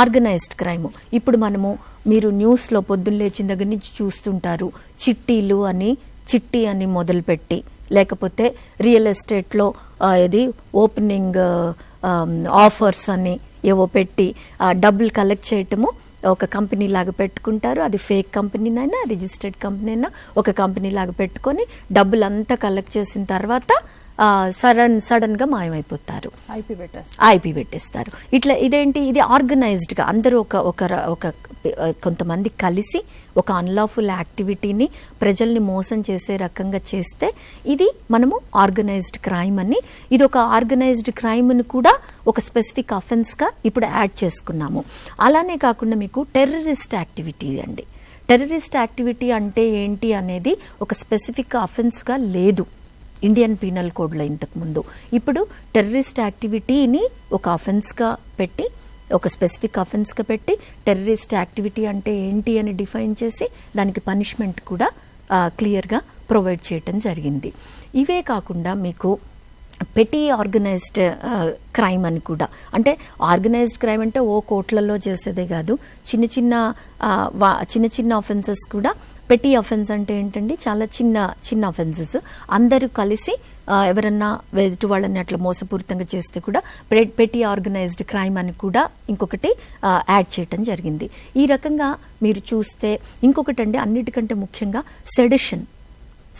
Organised crime. ఇప్పుడు మనము మీరు న్యూస్లో పొద్దున్న లేచిన దగ్గర నుంచి చూస్తుంటారు, చిట్టి అని మొదలుపెట్టి, లేకపోతే రియల్ ఎస్టేట్లో ఇది ఓపెనింగ్ ఆఫర్స్ అని ఏవో పెట్టి డబ్బులు కలెక్ట్ చేయటము. ఒక కంపెనీ లాగా పెట్టుకుంటారు, అది ఫేక్ కంపెనీనైనా రిజిస్టర్డ్ కంపెనీ అయినా ఒక కంపెనీ లాగా పెట్టుకొని డబ్బులు అంతా కలెక్ట్ చేసిన తర్వాత సడన్ గా మాయమైపోతారు, ఐపీ పెట్టేస్తారు. ఇట్లా ఇది ఆర్గనైజ్డ్ గా అందరూ ఒక కొంతమంది కలిసి ఒక అన్లాఫుల్ యాక్టివిటీని ప్రజల్ని మోసం చేసే రకంగా చేస్తే ఇది మనము ఆర్గనైజ్డ్ క్రైమ్ అని, ఇది ఒక ఆర్గనైజ్డ్ క్రైమ్ను కూడా ఒక స్పెసిఫిక్ అఫెన్స్గా ఇప్పుడు యాడ్ చేసుకున్నాము. అలానే కాకుండా మీకు టెర్రరిస్ట్ యాక్టివిటీ అండి. టెర్రరిస్ట్ యాక్టివిటీ అంటే ఏంటి అనేది ఒక స్పెసిఫిక్ అఫెన్స్గా లేదు ఇండియన్ పీనల్ కోడ్లో ఇంతకుముందు. ఇప్పుడు టెర్రరిస్ట్ యాక్టివిటీని ఒక అఫెన్స్గా పెట్టి, ఒక స్పెసిఫిక్ అఫెన్స్గా పెట్టి టెర్రరిస్ట్ యాక్టివిటీ అంటే ఏంటి అని డిఫైన్ చేసి దానికి పనిష్మెంట్ కూడా క్లియర్గా ప్రొవైడ్ చేయటం జరిగింది. ఇవే కాకుండా మీకు పెటీ ఆర్గనైజ్డ్ క్రైమ్ అని కూడా, అంటే ఆర్గనైజ్డ్ క్రైమ్ అంటే ఓ కోట్లలో చేసేదే కాదు, చిన్న చిన్న ఆఫెన్సెస్ కూడా. పెటీ అఫెన్స్ అంటే ఏంటండి, చాలా చిన్న అఫెన్సెస్ అందరూ కలిసి ఎవరన్నా ఎదుటి వాళ్ళని అట్లా మోసపూరితంగా చేస్తే కూడా పెటీ ఆర్గనైజ్డ్ క్రైమ్ అని కూడా ఇంకొకటి యాడ్ చేయటం జరిగింది. ఈ రకంగా మీరు చూస్తే ఇంకొకటి అండి, అన్నిటికంటే ముఖ్యంగా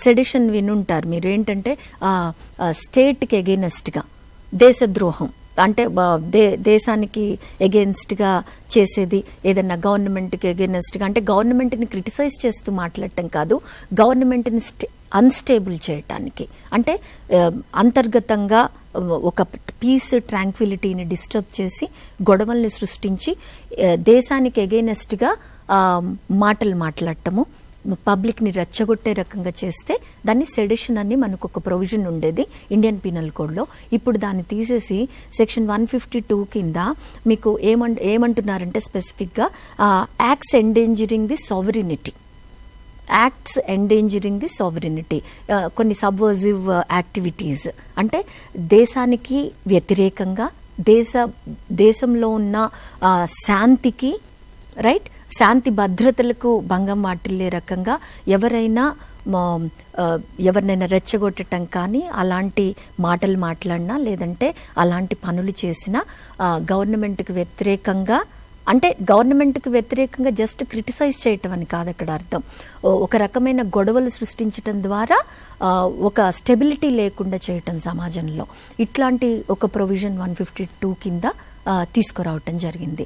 సెడిషన్ వినుంటారు మీరు. ఏంటంటే స్టేట్కి ఎగెయినెస్ట్గా దేశద్రోహం, అంటే దేశానికి ఎగెయిన్స్ట్గా చేసేది, ఏదన్నా గవర్నమెంట్కి ఎగెయినెస్ట్గా, అంటే గవర్నమెంట్ని క్రిటిసైజ్ చేస్తూ మాట్లాడటం కాదు, గవర్నమెంట్ని అన్స్టేబుల్ చేయటానికి, అంటే అంతర్గతంగా ఒక పీస్ ట్రాంక్విలిటీని డిస్టర్బ్ చేసి గొడవల్ని సృష్టించి దేశానికి ఎగెయినెస్ట్గా మాటలు మాట్లాడటము, పబ్లిక్ని రెచ్చగొట్టే రకంగా చేస్తే దాన్ని సెడిషన్ అని మనకు ఒక ప్రొవిజన్ ఉండేది ఇండియన్ పీనల్ కోడ్లో. ఇప్పుడు దాన్ని తీసేసి సెక్షన్ 152 కింద మీకు ఏమంటున్నారంటే స్పెసిఫిక్గా యాక్ట్స్ ఎండేంజరింగ్ ది సావరినిటీ, కొన్ని సబ్వర్జివ్ యాక్టివిటీస్, అంటే దేశానికి వ్యతిరేకంగా దేశంలో ఉన్న శాంతికి శాంతి భద్రతలకు భంగం వాటిల్లే రకంగా ఎవరినైనా రెచ్చగొట్టడం కానీ, అలాంటి మాటలు మాట్లాడినా, లేదంటే అలాంటి పనులు చేసినా గవర్నమెంట్కి వ్యతిరేకంగా, అంటే గవర్నమెంట్కి వ్యతిరేకంగా జస్ట్ క్రిటిసైజ్ చేయటం అని కాదు అక్కడ అర్థం, ఒక రకమైన గొడవలు సృష్టించడం ద్వారా ఒక స్టెబిలిటీ లేకుండా చేయటం సమాజంలో. ఇట్లాంటి ఒక ప్రొవిజన్ 152 కింద తీసుకురావటం జరిగింది.